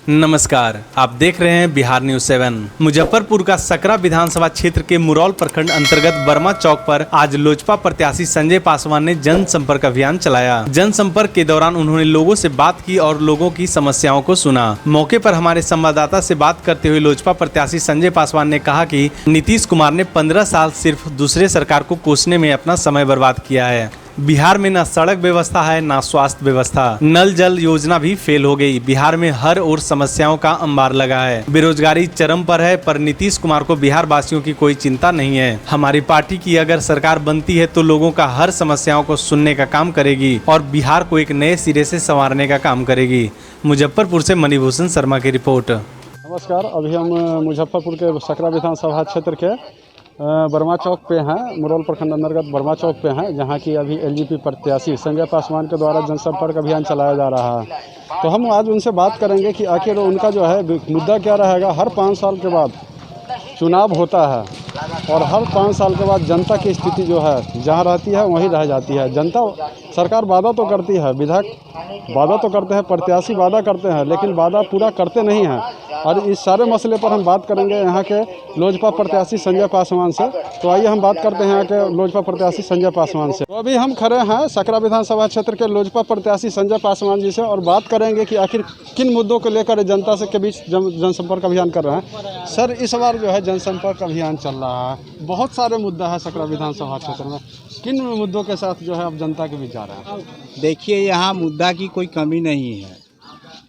नमस्कार, आप देख रहे हैं बिहार न्यूज 7। मुजफ्फरपुर का सकरा विधानसभा क्षेत्र के मुरौल प्रखंड अंतर्गत बर्मा चौक पर आज लोजपा प्रत्याशी संजय पासवान ने जनसंपर्क अभियान चलाया। जनसंपर्क के दौरान उन्होंने लोगों से बात की और लोगों की समस्याओं को सुना। मौके पर हमारे संवाददाता से बात करते हुए लोजपा प्रत्याशी संजय पासवान ने कहा कि नीतीश कुमार ने 15 साल सिर्फ दूसरे सरकार को कोसने में अपना समय बर्बाद किया है। बिहार में न सड़क व्यवस्था है, न स्वास्थ्य व्यवस्था, नल जल योजना भी फेल हो गई। बिहार में हर ओर समस्याओं का अंबार लगा है। बेरोजगारी चरम पर है, पर नीतीश कुमार को बिहार वासियों की कोई चिंता नहीं है। हमारी पार्टी की अगर सरकार बनती है तो लोगों का हर समस्याओं को सुनने का काम करेगी और बिहार को एक नए सिरे से संवारने का काम करेगी। मुजफ्फरपुर से मणिभूषण शर्मा की रिपोर्ट। नमस्कार, अभी हम मुजफ्फरपुर के सकरा विधानसभा क्षेत्र के बर्मा चौक पे हैं। मुरौल प्रखंड अंतर्गत बर्मा चौक पे हैं, जहां की अभी एलजेपी प्रत्याशी संजय पासवान के द्वारा जनसंपर्क अभियान चलाया जा रहा है। तो हम आज उनसे बात करेंगे कि आखिर उनका जो है मुद्दा क्या रहेगा। हर 5 साल के बाद चुनाव होता है और हर 5 साल के बाद जनता की स्थिति जो है जहाँ रहती है वहीं रह जाती है। जनता सरकार वादा तो करती है, विधायक वादा तो करते हैं, प्रत्याशी वादा करते हैं, लेकिन वादा पूरा करते नहीं हैं। और इस सारे मसले पर हम बात करेंगे यहाँ के लोजपा प्रत्याशी संजय पासवान से। तो आइए हम बात करते हैं यहाँ के लोजपा प्रत्याशी संजय पासवान से। तो अभी हम खड़े हैं सकरा विधानसभा क्षेत्र के लोजपा प्रत्याशी संजय पासवान जी से और बात करेंगे कि आखिर किन मुद्दों को लेकर जनता से के बीच जनसंपर्क अभियान कर रहे हैं। सर, इस बार जो है जनसंपर्क अभियान चल रहा है, बहुत सारे मुद्दा है सकरा विधानसभा क्षेत्र में। किन मुद्दों के साथ जो है अब जनता के बीच जा रहे हैं? देखिए, यहाँ मुद्दा की कोई कमी नहीं है।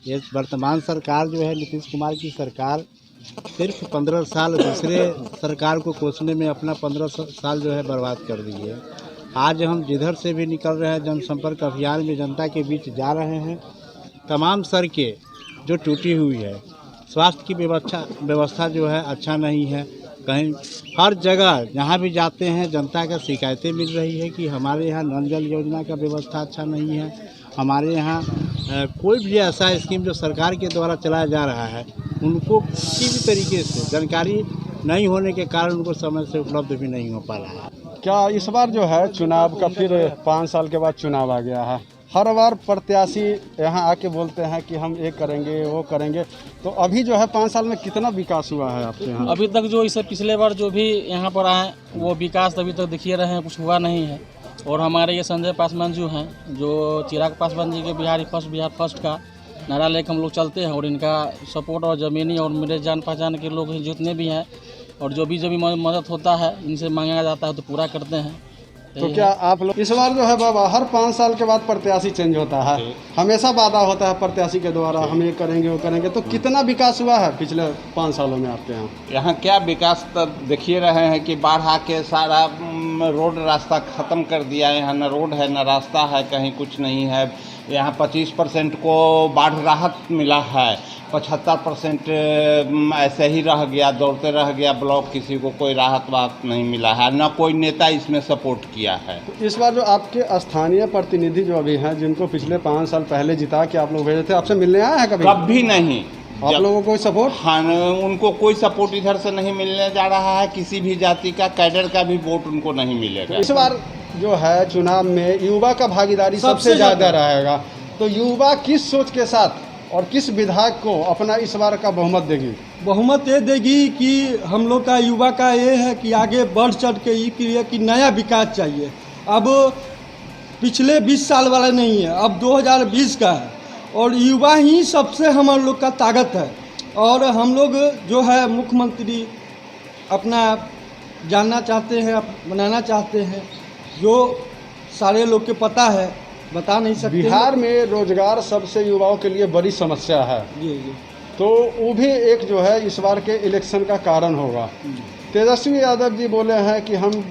ये वर्तमान सरकार जो है नीतीश कुमार की सरकार सिर्फ 15 साल दूसरे सरकार को कोसने में अपना 15 साल जो है बर्बाद कर दी है। आज हम जिधर से भी निकल रहे हैं जनसंपर्क अभियान में जनता के बीच जा रहे हैं। तमाम सड़कें जो टूटी हुई है, स्वास्थ्य की व्यवस्था जो है अच्छा नहीं है। कहीं हर जगह जहाँ भी जाते हैं जनता का शिकायतें मिल रही है कि हमारे यहाँ नल जल योजना का व्यवस्था अच्छा नहीं है। हमारे यहाँ कोई भी ऐसा स्कीम जो सरकार के द्वारा चलाया जा रहा है उनको किसी भी तरीके से जानकारी नहीं होने के कारण उनको समय से उपलब्ध भी नहीं हो पा रहा है। क्या इस बार जो है चुनाव का फिर 5 साल के बाद चुनाव आ गया है, हर बार प्रत्याशी यहाँ आके बोलते हैं कि हम ये करेंगे वो करेंगे, तो अभी जो है 5 साल में कितना विकास हुआ है आपके यहाँ? अभी तक जो इससे पिछले बार जो भी यहाँ पर आए वो विकास अभी तक देखिए रहे हैं, कुछ हुआ नहीं है। और हमारे ये संजय पासवान जो हैं, जो चिराग पासवान जी के बिहार फर्स्ट का नारा लेकर हम लोग चलते हैं और इनका सपोर्ट और ज़मीनी और मेरे जान पहचान के लोग जितने भी हैं और जो भी मदद होता है इनसे मांगा जाता है तो पूरा करते हैं। तो क्या आप लोग इस बार जो है बाबा हर 5 साल के बाद प्रत्याशी चेंज होता है, हमेशा वादा होता है प्रत्याशी के द्वारा हम ये करेंगे वो करेंगे, तो कितना विकास हुआ है पिछले 5 सालों में आपके यहाँ? यहाँ क्या विकास तो देखिए रहे हैं कि बाढ़ आके सारा रोड रास्ता ख़त्म कर दिया है। यहाँ न रोड है न रास्ता है, कहीं कुछ नहीं है। यहाँ 25% को बाढ़ राहत मिला है, 75% ऐसे ही रह गया, दौड़ते रह गया ब्लॉक, किसी को कोई राहत नहीं मिला है, न कोई नेता इसमें सपोर्ट किया है। तो इस बार जो आपके स्थानीय प्रतिनिधि जो अभी हैं, जिनको पिछले 5 साल पहले जिता के आप लोग भेजे थे, आपसे मिलने आए हैं कभी? कभी नहीं। आप लोगों को कोई सपोर्ट? हाँ, उनको कोई सपोर्ट इधर से नहीं मिलने जा रहा है। किसी भी जाति का कैडर का भी वोट उनको नहीं मिलेगा। तो इस बार जो है चुनाव में युवा का भागीदारी सबसे ज़्यादा रहेगा, तो युवा किस सोच के साथ और किस विधायक को अपना इस बार का बहुमत देगी? बहुमत ये देगी कि हम लोग का युवा का ये है कि आगे बढ़ चढ़ के ये कि नया विकास चाहिए। अब पिछले 20 साल वाला नहीं है, अब 2020 का है और युवा ही सबसे हम लोग का ताकत है। और हम लोग जो है मुख्यमंत्री अपना जानना चाहते हैं, बनाना चाहते हैं, जो सारे लोग के पता है, बता नहीं सकते। बिहार में रोजगार सबसे युवाओं के लिए बड़ी समस्या है जी। तो वो भी एक जो है इस बार के इलेक्शन का कारण होगा। तेजस्वी यादव जी बोले हैं कि हम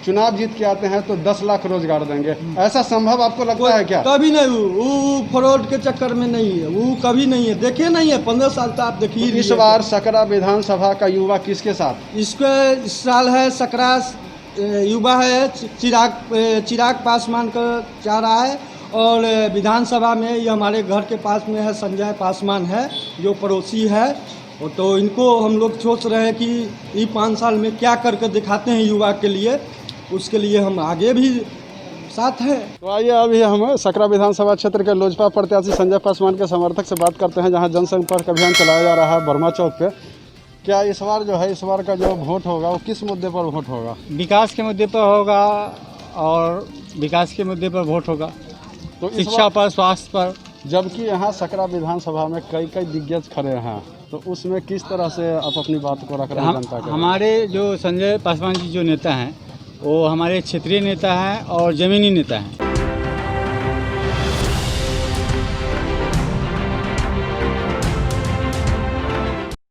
चुनाव जीत के आते हैं तो 10 लाख रोजगार देंगे, ऐसा संभव आपको लगता है क्या? कभी नहीं, वो फ्रॉड के चक्कर में नहीं है, वो कभी नहीं है, देखे नहीं है 15 साल तो आप देखिए। तो इस बार सकरा विधानसभा का युवा किसके साथ? इस साल है सकरा युवा है चिराग पासवान का चाह रहा है और विधानसभा में ये हमारे घर के पास में है संजय पासवान है जो पड़ोसी है। और तो इनको हम लोग सोच रहे हैं कि ये 5 साल में क्या करके दिखाते हैं युवा के लिए, उसके लिए हम आगे भी साथ हैं। तो आइए अभी हम सकरा विधानसभा क्षेत्र के लोजपा प्रत्याशी संजय पासवान के समर्थक से बात करते हैं, जहां जनसंपर्क अभियान चलाया जा रहा है बर्मा चौक पे। क्या इस बार जो है, इस बार का जो वोट होगा वो किस मुद्दे पर वोट होगा? विकास के मुद्दे पर होगा और विकास के मुद्दे पर वोट होगा, तो इस शिक्षा पर, स्वास्थ्य पर। जबकि यहाँ सकरा विधानसभा में कई कई दिग्गज खड़े हैं, तो उसमें किस तरह से आप अपनी बात को रख रहे हैं जनता के? हमारे जो संजय पासवान जी जो नेता हैं वो हमारे क्षेत्रीय नेता हैं और ज़मीनी नेता हैं।